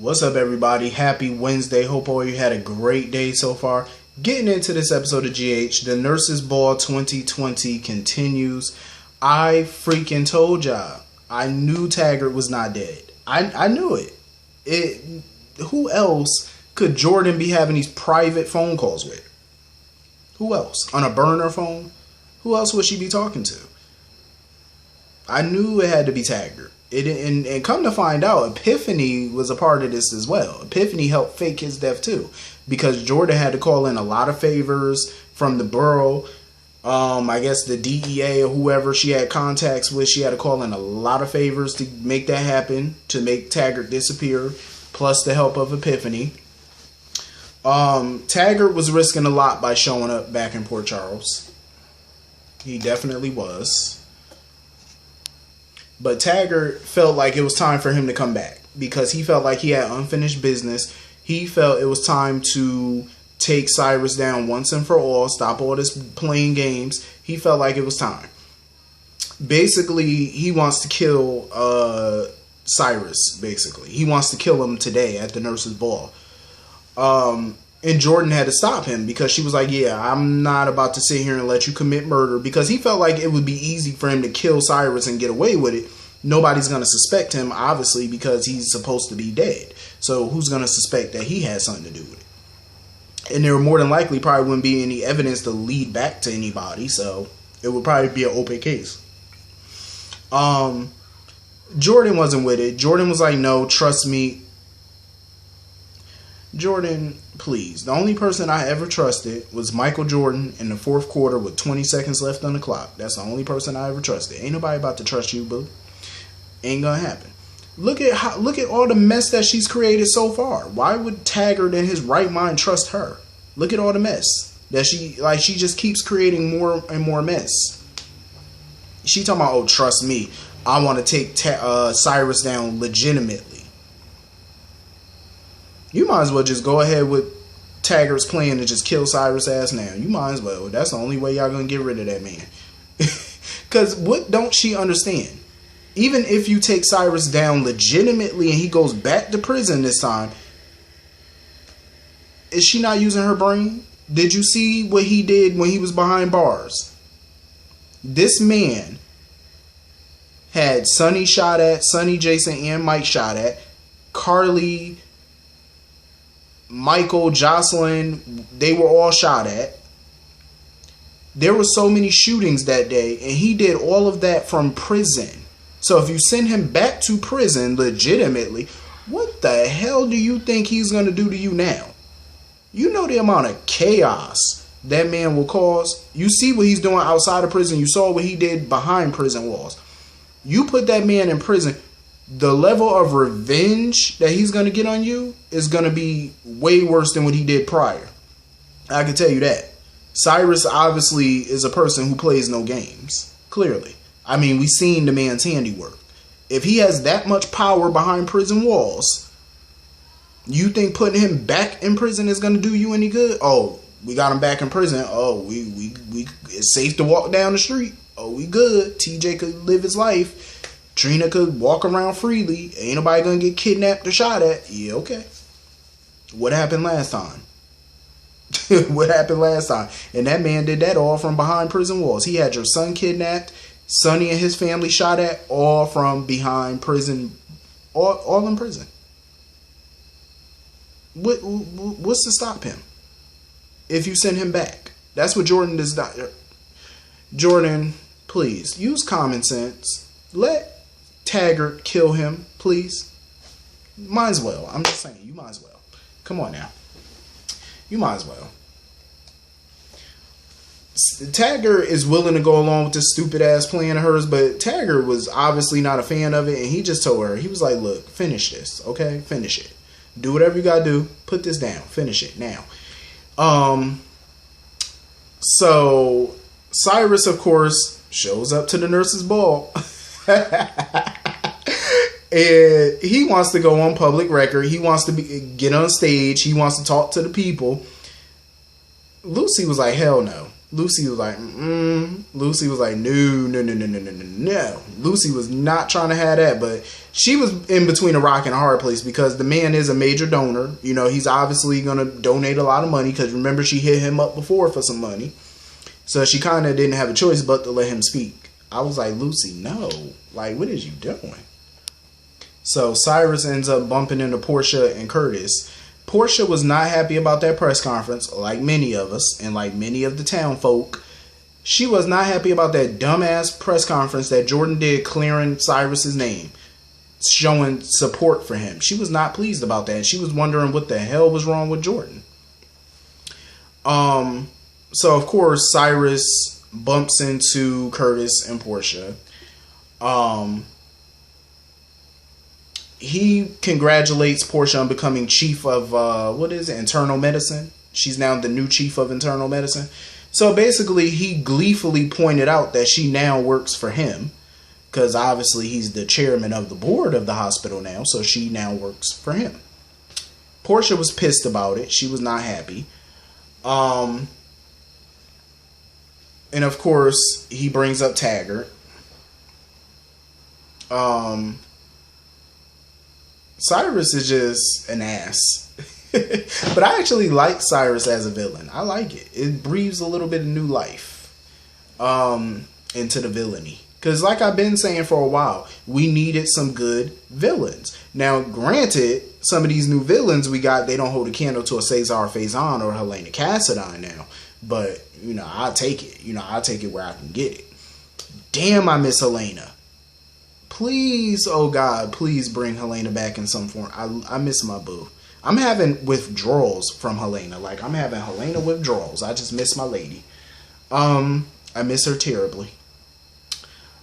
What's up, everybody? Happy Wednesday. Hope all you had a great day so far. Getting into this episode of GH, the Nurses Ball 2020 continues. I freaking told y'all. I knew Taggart was not dead. I knew it. Who else could Jordan be having these private phone calls with? Who else? On a burner phone? Who else would she be talking to? I knew it had to be Taggart. And come to find out, Epiphany was a part of this as well. Epiphany helped fake his death too, because Jordan had to call in a lot of favors from the borough. I guess the DEA or whoever she had contacts with, she had to call in a lot of favors to make that happen, to make Taggart disappear, plus the help of Epiphany. Taggart was risking a lot by showing up back in Port Charles. He definitely was. But Taggart felt like it was time for him to come back because he felt like he had unfinished business. He felt it was time to take Cyrus down once and for all, stop all this playing games. He felt like it was time. Basically, he wants to kill Cyrus, basically. He wants to kill him today at the Nurses Ball. And Jordan had to stop him because she was like, yeah, I'm not about to sit here and let you commit murder, because he felt like it would be easy for him to kill Cyrus and get away with it. Nobody's going to suspect him, obviously, because he's supposed to be dead. So who's going to suspect that he has something to do with it? And there more than likely probably wouldn't be any evidence to lead back to anybody, so it would probably be an open case. Jordan wasn't with it. Jordan was like, no, trust me. Jordan, please. The only person I ever trusted was Michael Jordan in the fourth quarter with 20 seconds left on the clock. That's the only person I ever trusted. Ain't nobody about to trust you, boo. Ain't gonna happen. Look at all the mess that she's created so far. Why would Taggart in his right mind trust her? Look at all the mess that she just keeps creating more and more mess. She talking about, oh, trust me, I want to take Cyrus down legitimately. You might as well just go ahead with Taggart's plan to just kill Cyrus' ass now. You might as well. That's the only way y'all gonna get rid of that man. Because what don't she understand? Even if you take Cyrus down legitimately and he goes back to prison this time, is she not using her brain? Did you see what he did when he was behind bars? This man had Sonny shot at, Sonny, Jason, and Mike shot at, Carly, Michael, Jocelyn, they were all shot at. There were so many shootings that day, and he did all of that from prison. So if you send him back to prison legitimately, what the hell do you think he's going to do to you now? You know the amount of chaos that man will cause. You see what he's doing outside of prison. You saw what he did behind prison walls. You put that man in prison, the level of revenge that he's going to get on you is going to be way worse than what he did prior. I can tell you that. Cyrus obviously is a person who plays no games. Clearly. I mean, we've seen the man's handiwork. If he has that much power behind prison walls, you think putting him back in prison is going to do you any good? Oh, we got him back in prison. Oh, we it's safe to walk down the street. Oh, we good. TJ could live his life. Trina could walk around freely. Ain't nobody gonna get kidnapped or shot at. Yeah, okay. What happened last time? What happened last time? And that man did that all from behind prison walls. He had your son kidnapped, Sonny and his family shot at, all from behind prison, all in prison. What's to stop him if you send him back? That's what Jordan does not. Jordan, please use common sense. Let Taggart kill him, please. Might as well. I'm just saying, you might as well. Come on now. You might as well. Taggart is willing to go along with this stupid ass plan of hers, but Taggart was obviously not a fan of it, and he just told her, he was like, look, finish this, okay? Finish it. Do whatever you gotta do. Put this down. Finish it now. So Cyrus, of course, shows up to the Nurses Ball. And he wants to go on public record. He wants to get on stage. He wants to talk to the people. Lucy was like, hell no. Lucy was like, Lucy was like, no. Lucy was not trying to have that, but she was in between a rock and a hard place because the man is a major donor. You know, he's obviously going to donate a lot of money because remember she hit him up before for some money. So she kind of didn't have a choice but to let him speak. I was like, Lucy, no. Like, what is you doing? So Cyrus ends up bumping into Portia and Curtis. Portia was not happy about that press conference, like many of us and like many of the town folk. She was not happy about that dumbass press conference that Jordan did clearing Cyrus's name, showing support for him. She was not pleased about that. She was wondering what the hell was wrong with Jordan. So of course Cyrus bumps into Curtis and Portia. He congratulates Portia on becoming chief of, internal medicine. She's now the new chief of internal medicine. So basically, he gleefully pointed out that she now works for him. Because obviously, he's the chairman of the board of the hospital now. So she now works for him. Portia was pissed about it. She was not happy. And of course, he brings up Taggart. Cyrus is just an ass. But I actually like Cyrus as a villain. I like it. It breathes a little bit of new life into the villainy. Because like I've been saying for a while, we needed some good villains. Now, granted, some of these new villains we got, they don't hold a candle to a Cesar Faison or Helena Cassadine now. But, you know, I'll take it. You know, I'll take it where I can get it. Damn, I miss Helena. Please, oh God, please bring Helena back in some form. I miss my boo. I'm having withdrawals from Helena. Like, I'm having Helena withdrawals. I just miss my lady. I miss her terribly.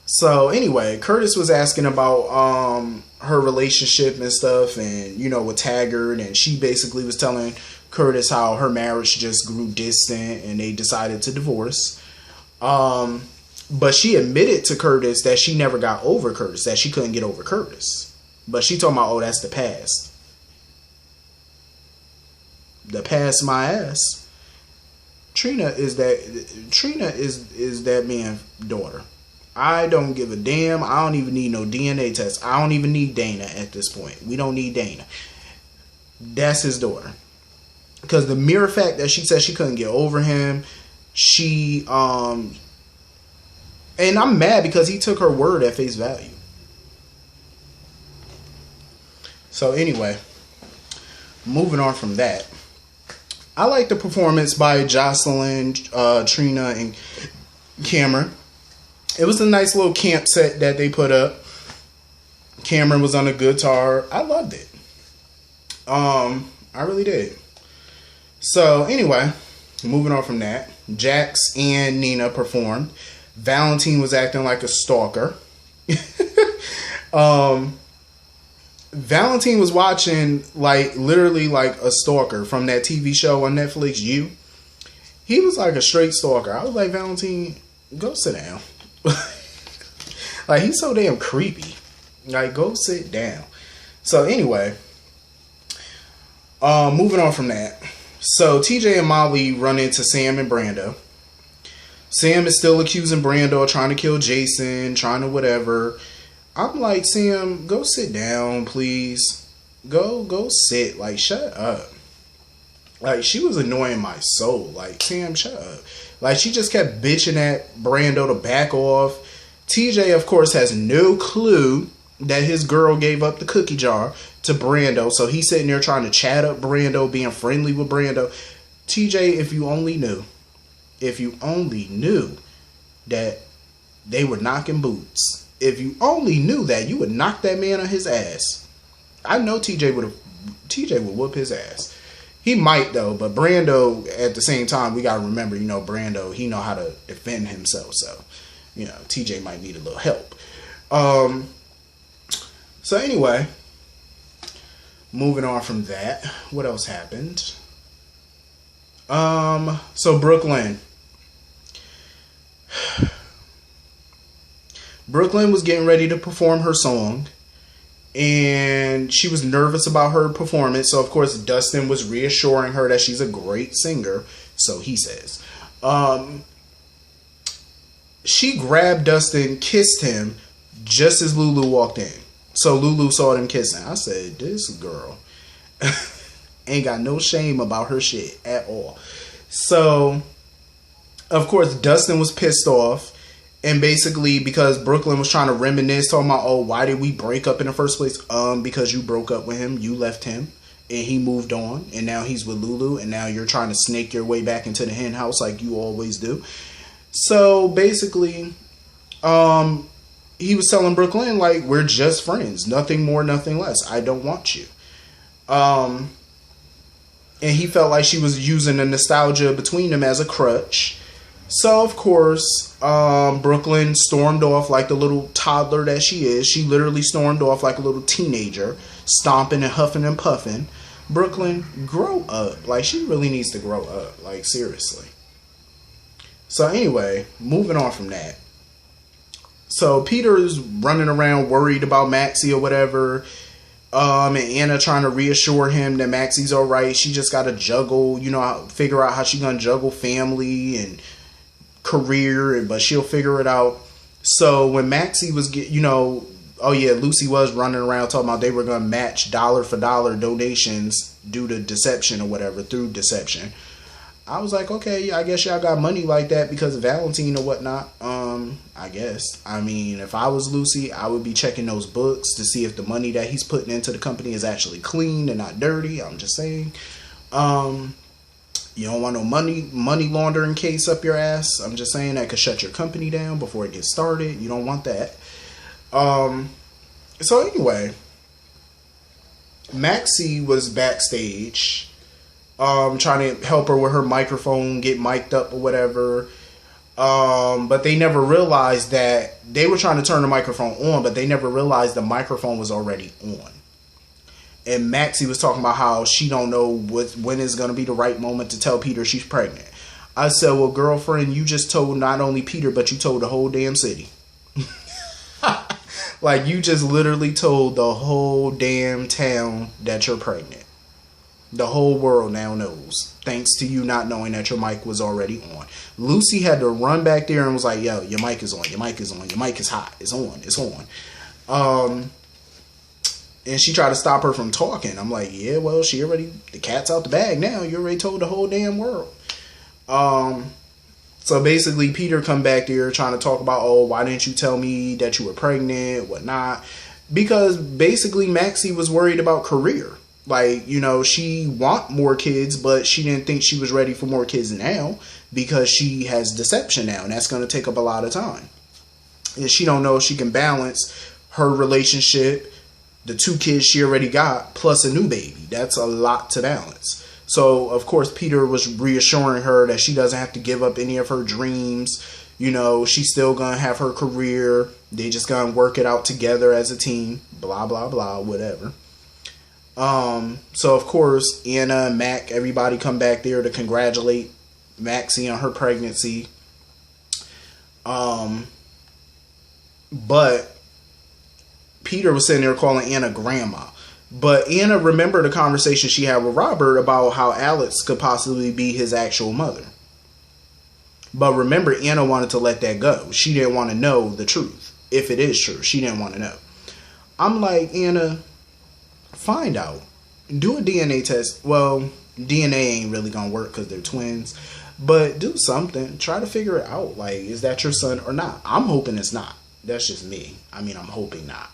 So, anyway, Curtis was asking about her relationship and stuff and, you know, with Taggart. And she basically was telling Curtis how her marriage just grew distant and they decided to divorce. But she admitted to Curtis that she never got over Curtis, that she couldn't get over Curtis. But she told me, oh, that's the past. The past, my ass. Trina is that man's daughter. I don't give a damn. I don't even need no DNA test. I don't even need Dana at this point. We don't need Dana. That's his daughter. Because the mere fact that she said she couldn't get over him, and I'm mad because he took her word at face value. So anyway, moving on from that. I like the performance by Jocelyn, Trina, and Cameron. It was a nice little camp set that they put up. Cameron was on a guitar. I loved it. I really did. So anyway, moving on from that. Jax and Nina performed. Valentine was acting like a stalker. Valentine was watching like literally like a stalker from that TV show on Netflix, You. He was like a straight stalker. I was like, Valentine, go sit down. Like, he's so damn creepy. Like, go sit down. So anyway, moving on from that. So TJ and Molly run into Sam and Brando. Sam is still accusing Brando of trying to kill Jason, trying to whatever. I'm like, Sam, go sit down, please. Go sit. Like, shut up. Like, she was annoying my soul. Like, Sam, shut up. Like, she just kept bitching at Brando to back off. TJ, of course, has no clue that his girl gave up the cookie jar to Brando. So he's sitting there trying to chat up Brando, being friendly with Brando. TJ, if you only knew that they were knocking boots. If you only knew that, you would knock that man on his ass. I know TJ would whoop his ass. He might though, but Brando at the same time, we gotta remember, you know, Brando, he know how to defend himself, so you know, TJ might need a little help. So anyway, moving on from that, what else happened? So Brooklyn was getting ready to perform her song, and she was nervous about her performance. So of course Dustin was reassuring her that she's a great singer, so he says. She grabbed Dustin, kissed him just as Lulu walked in. So Lulu saw them kissing. I said, this girl ain't got no shame about her shit at all. So, of course, Dustin was pissed off. And basically, because Brooklyn was trying to reminisce, talking about, oh, why did we break up in the first place? Because you broke up with him. You left him. And he moved on. And now he's with Lulu. And now you're trying to snake your way back into the hen house like you always do. So, basically, he was telling Brooklyn, like, we're just friends. Nothing more, nothing less. I don't want you. And he felt like she was using the nostalgia between them as a crutch. So, of course, Brooklyn stormed off like the little toddler that she is. She literally stormed off like a little teenager, stomping and huffing and puffing. Brooklyn, grow up. Like, she really needs to grow up. Like, seriously. So, anyway, moving on from that. So, Peter is running around worried about Maxie or whatever. And Anna trying to reassure him that Maxie's alright. She just got to juggle, figure out how she going to juggle family and career, but she'll figure it out. So when Maxie was Lucy was running around talking about they were going to match dollar for dollar donations due to deception or whatever, through deception. I was like, okay, I guess y'all got money like that because of Valentine or whatnot. I guess. I mean, if I was Lucy, I would be checking those books to see if the money that he's putting into the company is actually clean and not dirty. I'm just saying. You don't want no money laundering case up your ass. I'm just saying that could shut your company down before it gets started. You don't want that. So anyway, Maxie was backstage, trying to help her with her microphone, get mic'd up or whatever. But they never realized that they were trying to turn the microphone on, but they never realized the microphone was already on. And Maxie was talking about how she don't know when is going to be the right moment to tell Peter she's pregnant. I said, well, girlfriend, you just told not only Peter, but you told the whole damn city. Like, you just literally told the whole damn town that you're pregnant. The whole world now knows, thanks to you not knowing that your mic was already on. Lucy had to run back there and was like, yo, your mic is on, your mic is on, your mic is hot, it's on, it's on. And she tried to stop her from talking. I'm like, yeah, well, the cat's out the bag now. You already told the whole damn world. So basically, Peter come back there trying to talk about, oh, why didn't you tell me that you were pregnant, whatnot? Because basically, Maxie was worried about career. Like, she want more kids, but she didn't think she was ready for more kids now because she has deception now, and that's going to take up a lot of time. And she don't know if she can balance her relationship, the 2 kids she already got, plus a new baby. That's a lot to balance. So, of course, Peter was reassuring her that she doesn't have to give up any of her dreams. She's still going to have her career. They just going to work it out together as a team. Blah, blah, blah, whatever. So, of course, Anna and Mac, everybody come back there to congratulate Maxie on her pregnancy. But Peter was sitting there calling Anna grandma. But Anna remembered a conversation she had with Robert about how Alex could possibly be his actual mother. But remember, Anna wanted to let that go. She didn't want to know the truth. If it is true, she didn't want to know. I'm like, Anna, find out. Do a DNA test. Well, DNA ain't really going to work because they're twins. But do something. Try to figure it out. Like, is that your son or not? I'm hoping it's not. That's just me. I mean, I'm hoping not.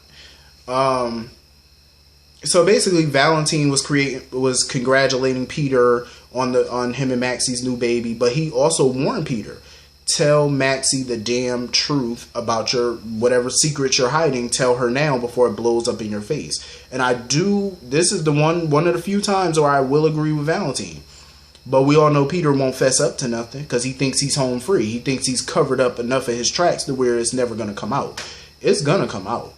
So basically, Valentine was congratulating Peter on him and Maxie's new baby, but he also warned Peter, tell Maxie the damn truth about your whatever secret you're hiding. Tell her now before it blows up in your face. And this is the one of the few times where I will agree with Valentine. But we all know Peter won't fess up to nothing because he thinks he's home free. He thinks he's covered up enough of his tracks to where it's never going to come out. It's going to come out.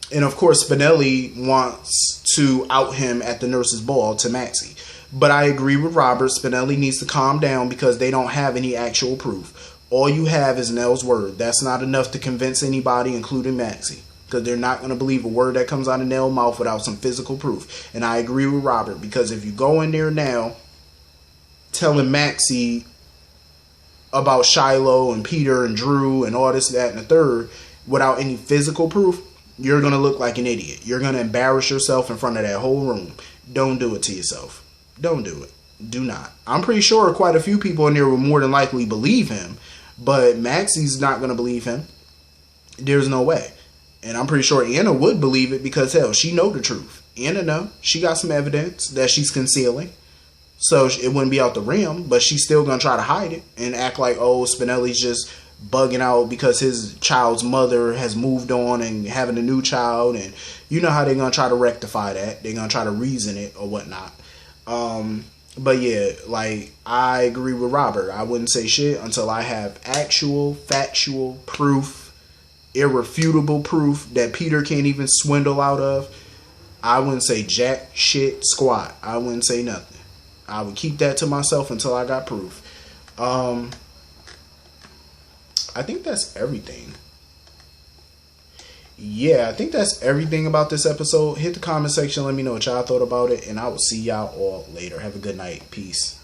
And of course, Spinelli wants to out him at the nurse's ball to Maxie. But I agree with Robert. Spinelli needs to calm down because they don't have any actual proof. All you have is Nell's word. That's not enough to convince anybody, including Maxie. Because they're not going to believe a word that comes out of Nell's mouth without some physical proof. And I agree with Robert because if you go in there now telling Maxie about Shiloh and Peter and Drew and all this, that, and the third without any physical proof, you're going to look like an idiot. You're going to embarrass yourself in front of that whole room. Don't do it to yourself. Don't do it. Do not. I'm pretty sure quite a few people in there will more than likely believe him, but Maxie's not going to believe him. There's no way. And I'm pretty sure Anna would believe it because, hell, she know the truth. Anna know. She got some evidence that she's concealing. So it wouldn't be out the rim, but she's still going to try to hide it and act like, oh, Spinelli's just bugging out because his child's mother has moved on and having a new child. And you know how they're going to try to rectify that. They're going to try to reason it or whatnot. But yeah, like, I agree with Robert. I wouldn't say shit until I have actual, factual proof, irrefutable proof that Peter can't even swindle out of. I wouldn't say jack, shit, squat. I wouldn't say nothing. I would keep that to myself until I got proof. I think that's everything. Yeah, I think that's everything about this episode. Hit the comment section. Let me know what y'all thought about it. And I will see y'all all later. Have a good night. Peace.